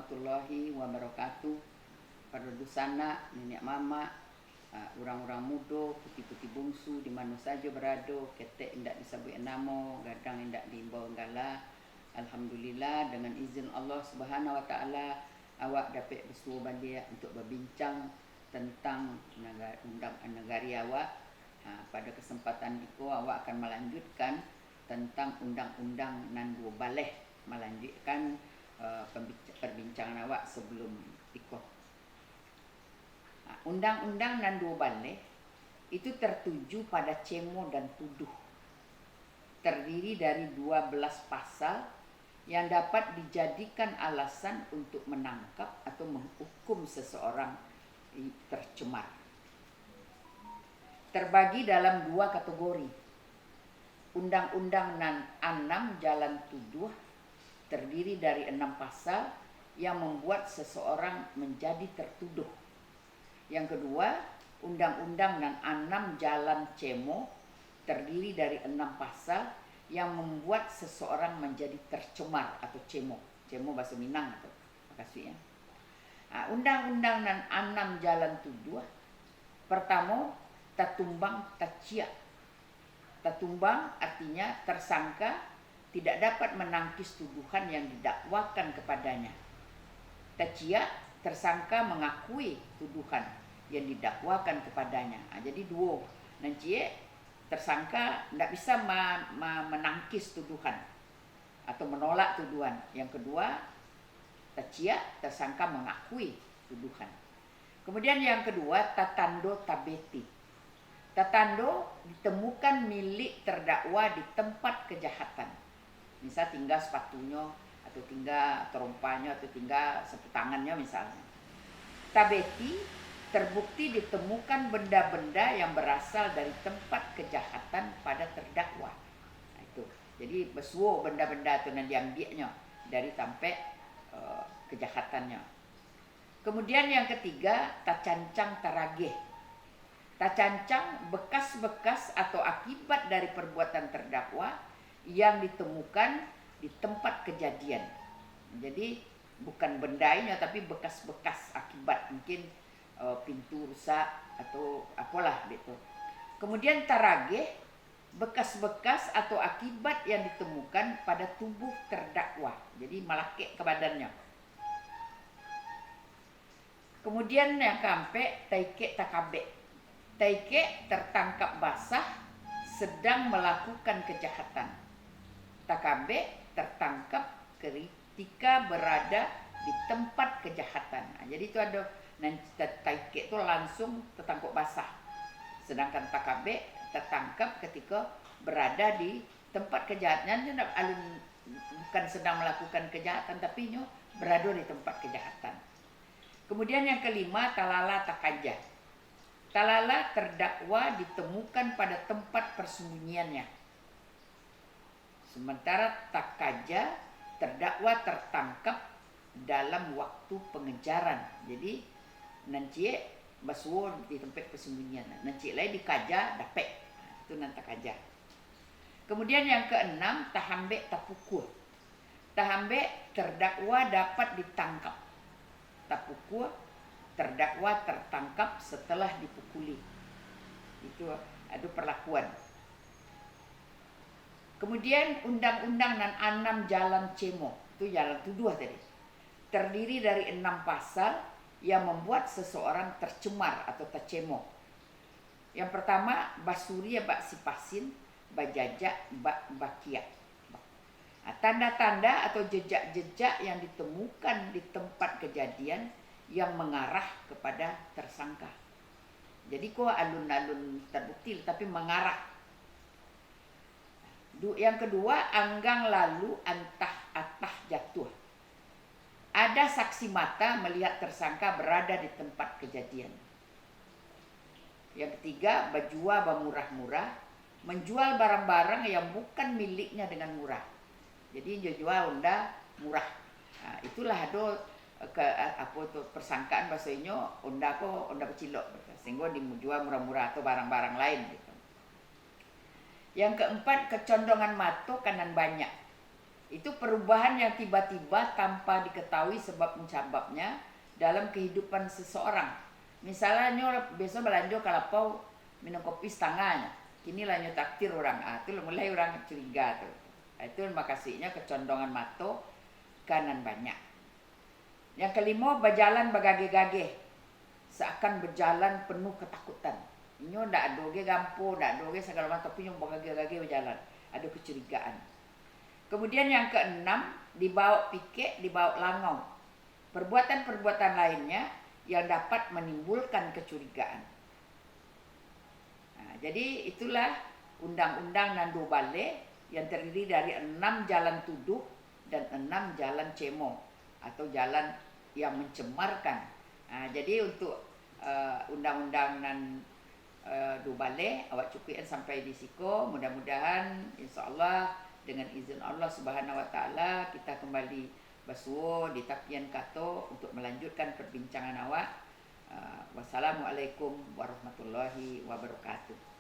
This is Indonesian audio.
warahmatullahi wabarakatuh. Para dosana, nenek mama, orang-orang muda, putih-putih bungsu di mana saja berada, ketek indak disabui namo, gadang indak diimbau gala. Alhamdulillah dengan izin Allah Subhanahu wa taala awak dapat bersua balik untuk berbincang tentang undang negari awak. Pada kesempatan itu awak akan melanjutkan tentang undang-undang nan dua baleh, melanjutkan perbincangan awak sebelum ikut. Undang-undang nan dua baleh itu tertuju pada cemo dan tuduh. Terdiri dari 12 pasal yang dapat dijadikan alasan untuk menangkap atau menghukum seseorang tercemar. Terbagi dalam dua kategori. Undang-undang nan 6 jalan tuduh terdiri dari 6 pasal yang membuat seseorang menjadi tertuduh. Yang kedua, undang-undang nan 6 jalan cemo terdiri dari 6 pasal yang membuat seseorang menjadi tercemar atau cemo. Cemo bahasa Minang itu. Makasih ya. Undang-undang nan 6 jalan tuduh. Pertama, tatumbang tacia. Tatumbang artinya tersangka tidak dapat menangkis tuduhan yang didakwakan kepadanya. Tacia, tersangka mengakui tuduhan yang didakwakan kepadanya. Jadi dua. Nanti tersangka tidak bisa menangkis tuduhan atau menolak tuduhan. Yang kedua, tacia, tersangka mengakui tuduhan. Kemudian yang kedua, tatando tabeti. Tatando ditemukan milik terdakwa di tempat kejahatan. Misal tinggal sepatunya, atau tinggal terompanya, atau tinggal sapu tangannya misalnya. Tabeti, terbukti ditemukan benda-benda yang berasal dari tempat kejahatan pada terdakwa. Itu. Jadi besuo benda-benda itu yang diambilnya dari tempat kejahatannya. Kemudian yang ketiga, tacancang tarageh. Tacancang bekas-bekas atau akibat dari perbuatan terdakwa yang ditemukan di tempat kejadian. Jadi bukan bendanya tapi bekas-bekas akibat, mungkin pintu rusak atau apalah gitu. Kemudian tarageh, bekas-bekas atau akibat yang ditemukan pada tubuh terdakwa. Jadi malakek ke badannya. Kemudian yang keempat, taike takabe. Taike tertangkap basah sedang melakukan kejahatan. Takabe tertangkap ketika berada di tempat kejahatan. Jadi itu ada taike itu langsung tertangkap basah. Sedangkan takabe tertangkap ketika berada di tempat kejahatan. Bukan sedang melakukan kejahatan tapi berada di tempat kejahatan. Kemudian yang kelima, talala takaja. Talala terdakwa ditemukan pada tempat persembunyiannya. Sementara takaja terdakwa tertangkap dalam waktu pengejaran. Jadi nanti basuo di tempat persembunyian. Nanti lain dikaja dapat. Itu nanti takaja. Kemudian yang keenam, tahambe tapukul. Tahambe terdakwa dapat ditangkap. Tapukul terdakwa tertangkap setelah dipukuli. Itu ada perlakuan. Kemudian undang-undang nan 6 jalan cemo, itu jalan tuduh tadi. Terdiri dari 6 pasal yang membuat seseorang tercemar atau tercemo. Yang pertama, basuria bak sipasin, bajajak bak bakia. Tanda-tanda atau jejak-jejak yang ditemukan di tempat kejadian yang mengarah kepada tersangka. Jadi kok alun-alun terbukti tapi mengarah. Yang kedua, anggang lalu atah jatuh. Ada saksi mata melihat tersangka berada di tempat kejadian. Yang ketiga, bajua bamurah-murah, menjual barang-barang yang bukan miliknya dengan murah. Jadi jual unda murah. Itulah ada persangkaan bahasanya unda kecilok, sehingga dijual murah-murah atau barang-barang lain gitu. Yang keempat, kecondongan mata kanan banyak. Itu perubahan yang tiba-tiba tanpa diketahui sebab musababnya dalam kehidupan seseorang. Misalnya nyo besok belanja kalapau minum kopi setengahnya, kini lanjut takdir orang, itu mulai orang curiga tuh. Itu makasihnya kecondongan mato kanan banyak. Yang kelima, berjalan bagage-gage, seakan berjalan penuh ketakutan. Inyo ndak adoge gampo, ndak adoge segala macam, tapi inyo bagage-gage berjalan, ada kecurigaan. Kemudian yang keenam, dibawa pikir, dibawa langau. Perbuatan-perbuatan lainnya yang dapat menimbulkan kecurigaan. Nah, jadi itulah undang-undang Nando Bale yang terdiri dari 6 jalan tuduh dan 6 jalan cemo atau jalan yang mencemarkan. Nah, jadi untuk undang-undang Nando Bale awak cukup sampai di siko. Mudah-mudahan insya-Allah dengan izin Allah Subhanahu wa taala kita kembali basuo di tapian kato untuk melanjutkan perbincangan awak. Wassalamualaikum warahmatullahi wabarakatuh.